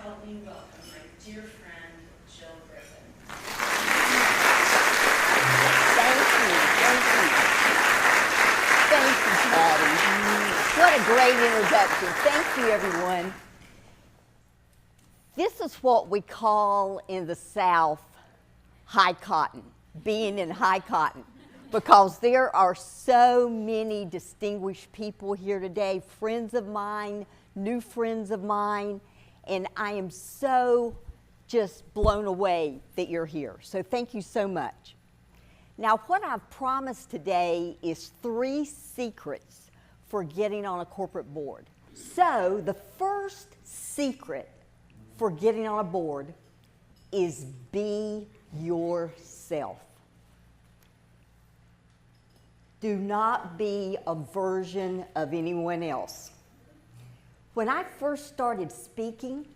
help me welcome my dear friend, Jill Bearden. Thank you, Patty. What a great introduction. Thank you, everyone. This is what we call in the South high cotton, being in high cotton, because there are so many distinguished people here today, friends of mine, new friends of mine, and I am so just blown away that you're here. So thank you so much. Now, what I've promised today is 3 secrets for getting on a corporate board. So the first secret for getting on a board is be yourself. Do not be a version of anyone else. When I first started speaking,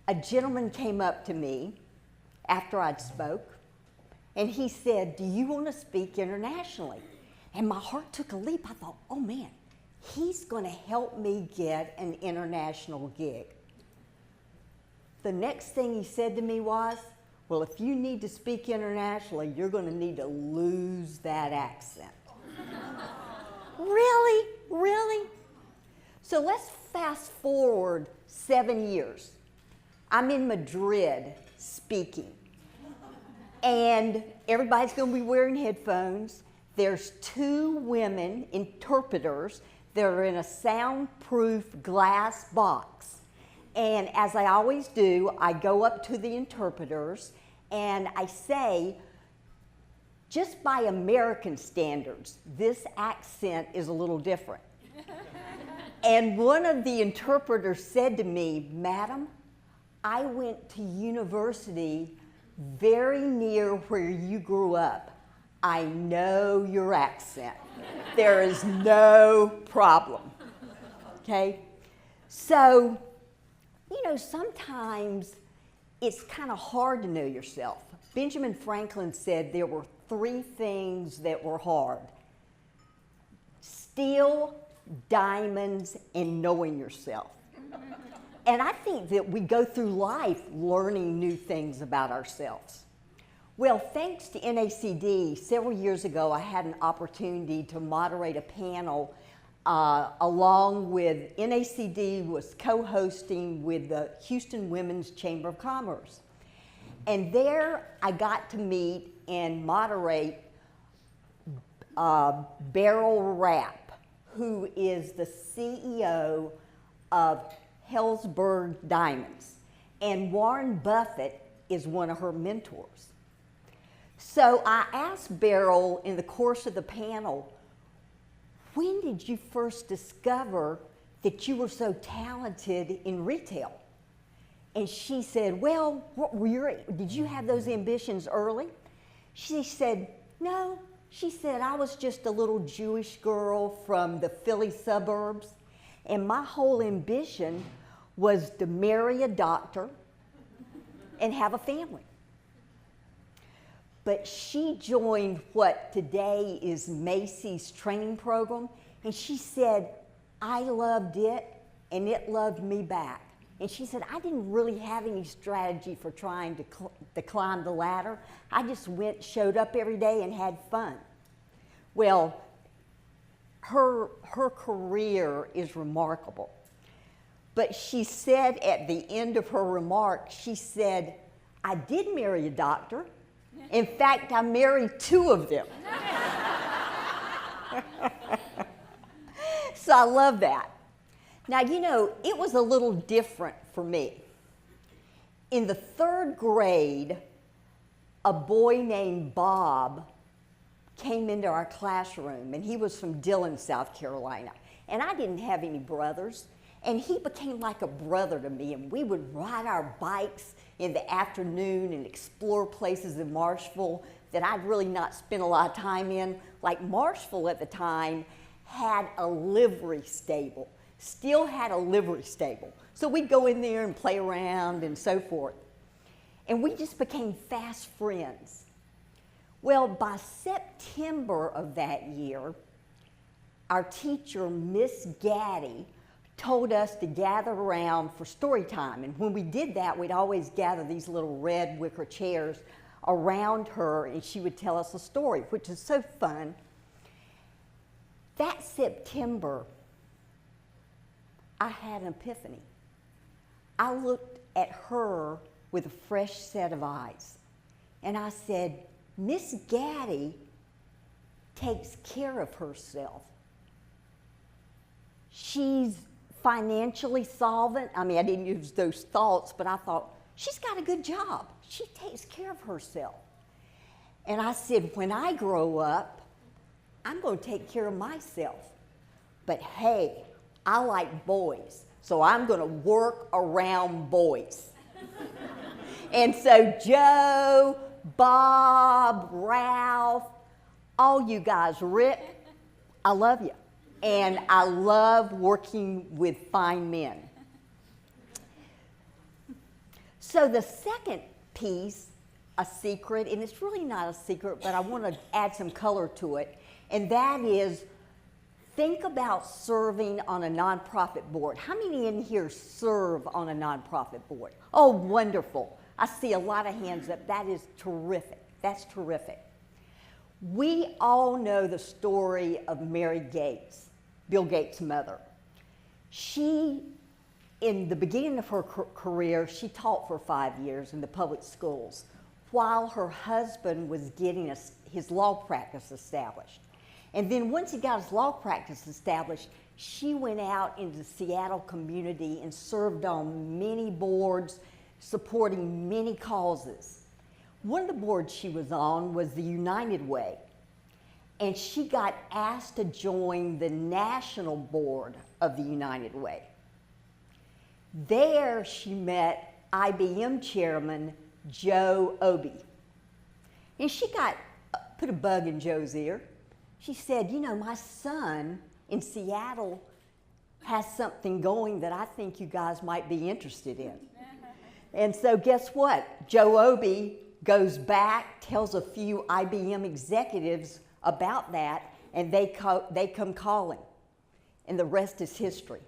a gentleman came up to me after I'd spoke, and he said, "Do you want to speak internationally?" And my heart took a leap. I thought, oh man, he's going to help me get an international gig. The next thing he said to me was, well, if you need to speak internationally, you're going to need to lose that accent. Really? Really? So let's fast forward 7 years. I'm in Madrid speaking. And everybody's going to be wearing headphones. There's 2 women interpreters that are in a soundproof glass box. And as I always do, I go up to the interpreters and I say, just by American standards, this accent is a little different. And one of the interpreters said to me, "Madam, I went to university very near where you grew up. I know your accent. There is no problem." Okay? So, you know, sometimes it's kind of hard to know yourself. Benjamin Franklin said there were 3 things that were hard: steel, diamonds, and knowing yourself. And I think that we go through life learning new things about ourselves. Well, thanks to NACD, several years ago I had an opportunity to moderate a panel along with NACD was co-hosting with the Houston Women's Chamber of Commerce. And there I got to meet and moderate Beryl Rapp, who is the CEO of Helzberg Diamonds. And Warren Buffett is one of her mentors. So I asked Beryl in the course of the panel, when did you first discover that you were so talented in retail? And she said, well, did you have those ambitions early? She said, no. She said, I was just a little Jewish girl from the Philly suburbs, and my whole ambition was to marry a doctor and have a family. But she joined what today is Macy's training program, and she said, I loved it, and it loved me back. And she said, I didn't really have any strategy for trying to climb the ladder. I just showed up every day and had fun. Well, her career is remarkable. But she said at the end of her remark, she said, I did marry a doctor. In fact, I married 2 of them. So I love that. Now, you know, it was a little different for me. In the 3rd grade, a boy named Bob came into our classroom, and he was from Dillon, South Carolina. And I didn't have any brothers, and he became like a brother to me, and we would ride our bikes in the afternoon and explore places in Marshville that I'd really not spent a lot of time in. Like Marshville at the time had a livery stable, still had a livery stable. So we'd go in there and play around and so forth. And we just became fast friends. Well, by September of that year, our teacher, Miss Gaddy, told us to gather around for story time. And when we did that, we'd always gather these little red wicker chairs around her, and she would tell us a story, which is so fun. That September, I had an epiphany. I looked at her with a fresh set of eyes, and I said, Miss Gaddy takes care of herself. She's financially solvent. I mean, I didn't use those thoughts, but I thought, she's got a good job. She takes care of herself. And I said, when I grow up, I'm going to take care of myself. But hey, I like boys, so I'm going to work around boys. And so Joe, Bob, Ralph, all you guys, Rick, I love you. And I love working with fine men. So the second piece, a secret, and it's really not a secret, but I want to add some color to it, and that is, think about serving on a nonprofit board. How many in here serve on a nonprofit board? Oh, wonderful. I see a lot of hands up. That is terrific. That's terrific. We all know the story of Mary Gates, Bill Gates' mother. She, in the beginning of her career, she taught for 5 years in the public schools while her husband was getting his law practice established. And then once he got his law practice established, she went out into the Seattle community and served on many boards, supporting many causes. One of the boards she was on was the United Way, and she got asked to join the national board of the United Way. There she met IBM chairman Joe Obey. And she put a bug in Joe's ear. She said, you know, my son in Seattle has something going that I think you guys might be interested in. And so guess what? Joe Obey goes back, tells a few IBM executives about that, and they come calling. And the rest is history.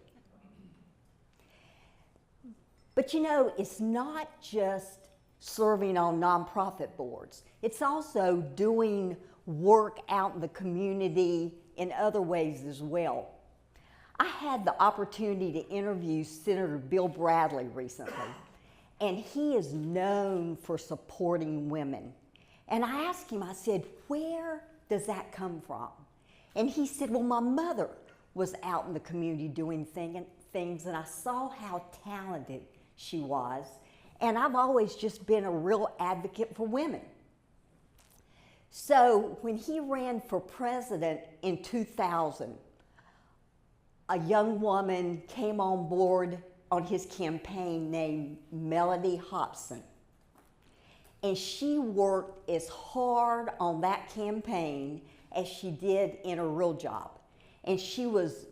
But you know, it's not just serving on nonprofit boards. It's also doing work out in the community in other ways as well. I had the opportunity to interview Senator Bill Bradley recently, and he is known for supporting women. And I asked him, I said, where does that come from? And he said, well, my mother was out in the community doing things, and I saw how talented she was, and I've always just been a real advocate for women. So when he ran for president in 2000, a young woman came on board on his campaign named Melody Hobson. And she worked as hard on that campaign as she did in her real job. And she was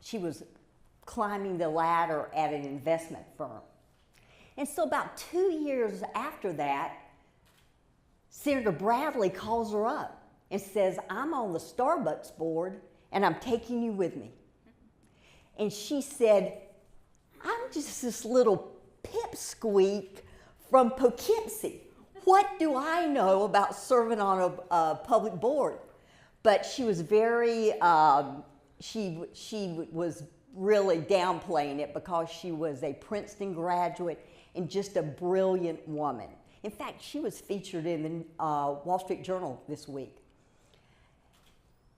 she was climbing the ladder at an investment firm. And so about 2 years after that, Senator Bradley calls her up and says, I'm on the Starbucks board and I'm taking you with me. And she said, I'm just this little pipsqueak from Poughkeepsie. What do I know about serving on a public board? But she was very, she was really downplaying it because she was a Princeton graduate and just a brilliant woman. In fact, she was featured in the Wall Street Journal this week.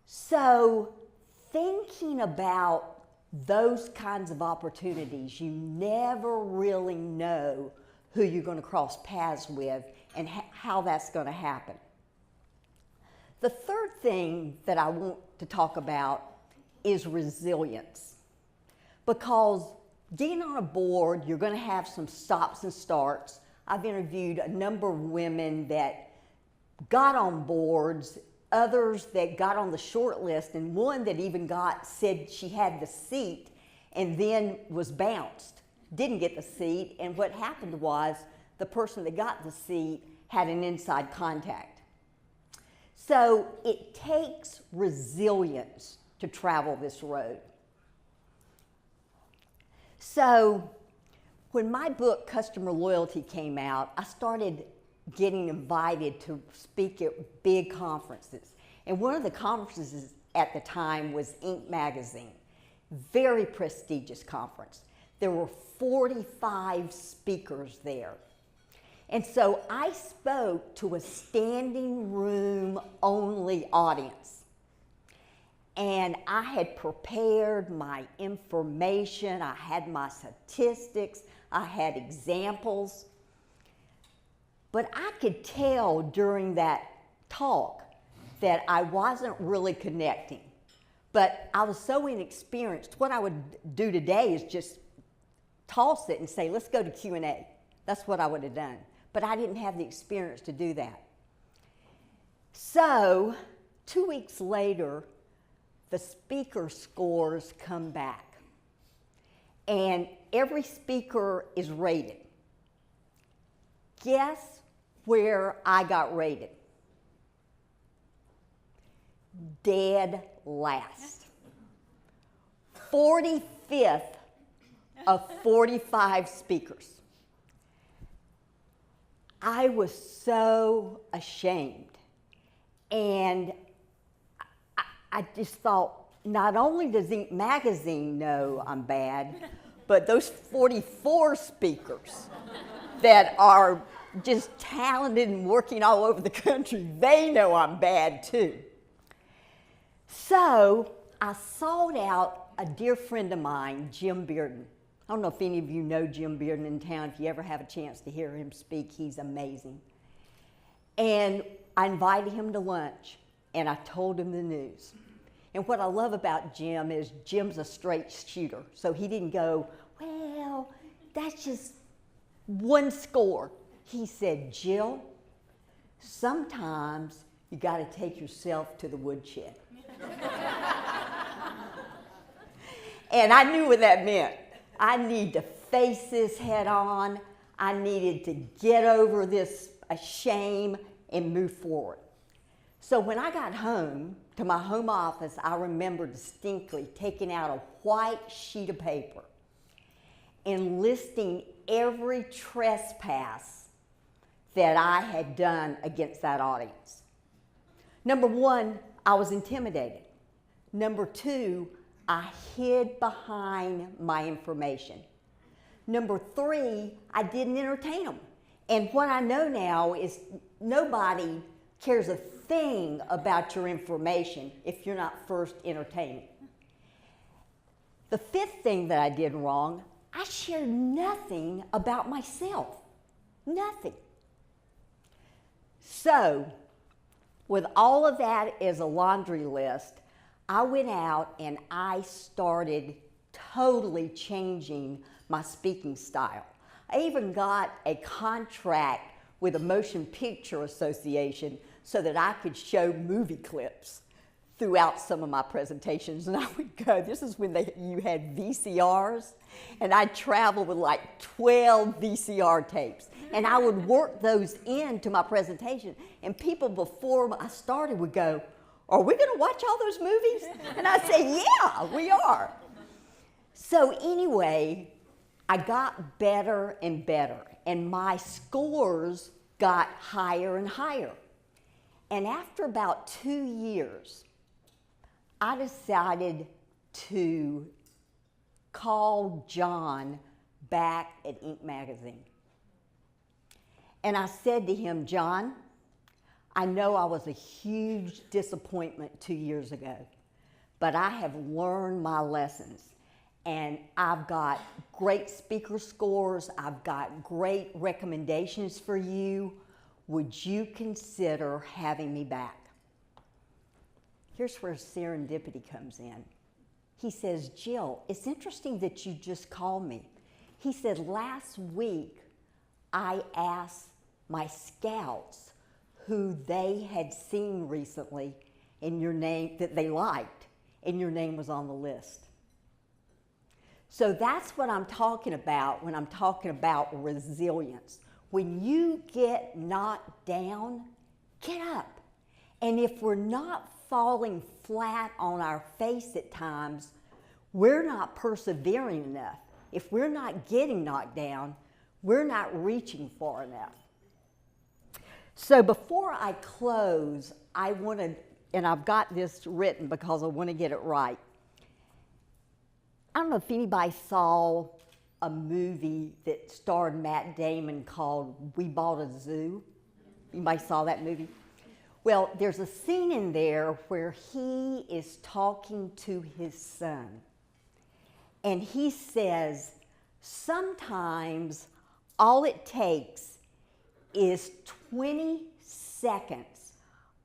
So thinking about those kinds of opportunities, you never really know who you're going to cross paths with and how that's going to happen. The third thing that I want to talk about is resilience. Because getting on a board, you're going to have some stops and starts. I've interviewed a number of women that got on boards, others that got on the short list, and one that even said she had the seat and then was bounced, didn't get the seat, and what happened was the person that got the seat had an inside contact. So it takes resilience to travel this road. So when my book, Customer Loyalty, came out, I started getting invited to speak at big conferences. And one of the conferences at the time was Inc. magazine, very prestigious conference. There were 45 speakers there. And so I spoke to a standing room only audience. And I had prepared my information, I had my statistics, I had examples. But I could tell during that talk that I wasn't really connecting. But I was so inexperienced. What I would do today is just toss it and say, let's go to Q&A. That's what I would have done. But I didn't have the experience to do that. So 2 weeks later, the speaker scores come back. And every speaker is rated. Guess where I got rated? Dead last. 45th of 45 speakers. I was so ashamed. And I just thought, not only does Inc. magazine know I'm bad, but those 44 speakers that are just talented and working all over the country, they know I'm bad too. So I sought out a dear friend of mine, Jim Bearden. I don't know if any of you know Jim Bearden in town. If you ever have a chance to hear him speak, he's amazing. And I invited him to lunch, and I told him the news. And what I love about Jim is Jim's a straight shooter. So he didn't go, well, that's just one score. He said, Jill, sometimes you got to take yourself to the woodshed. And I knew what that meant. I need to face this head on. I needed to get over this shame and move forward. So when I got home to my home office, I remember distinctly taking out a white sheet of paper and listing every trespass that I had done against that audience. Number one, I was intimidated. Number two, I hid behind my information. Number three, I didn't entertain them. And what I know now is nobody cares a thing about your information if you're not first entertaining. The fifth thing that I did wrong, I shared nothing about myself. Nothing. So, with all of that as a laundry list, I went out and I started totally changing my speaking style. I even got a contract with a Motion Picture Association so that I could show movie clips throughout some of my presentations. And I would go, this is when you had VCRs, and I'd travel with like 12 VCR tapes. And I would work those into my presentation. And people before I started would go, are we going to watch all those movies? And I say, yeah, we are. So anyway, I got better and better, and my scores got higher and higher. And after about 2 years, I decided to call John back at Inc. magazine. And I said to him, John, I know I was a huge disappointment 2 years ago, but I have learned my lessons. And I've got great speaker scores. I've got great recommendations for you. Would you consider having me back? Here's where serendipity comes in. He says, Jill, it's interesting that you just called me. He said, last week I asked my scouts who they had seen recently in your name that they liked, and your name was on the list. So that's what I'm talking about when I'm talking about resilience. When you get knocked down, get up. And if we're not falling flat on our face at times, we're not persevering enough. If we're not getting knocked down, we're not reaching far enough. So before I close, I want to, and I've got this written because I want to get it right. I don't know if anybody saw a movie that starred Matt Damon called We Bought a Zoo. Anybody saw that movie? Well, there's a scene in there where he is talking to his son. And he says, sometimes all it takes is 20 seconds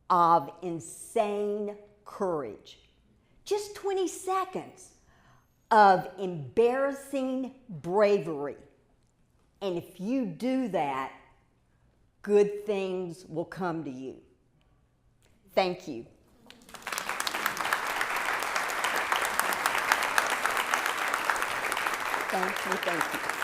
of insane courage. Just 20 seconds of embarrassing bravery. And if you do that, good things will come to you. Thank you. Thank you, thank you.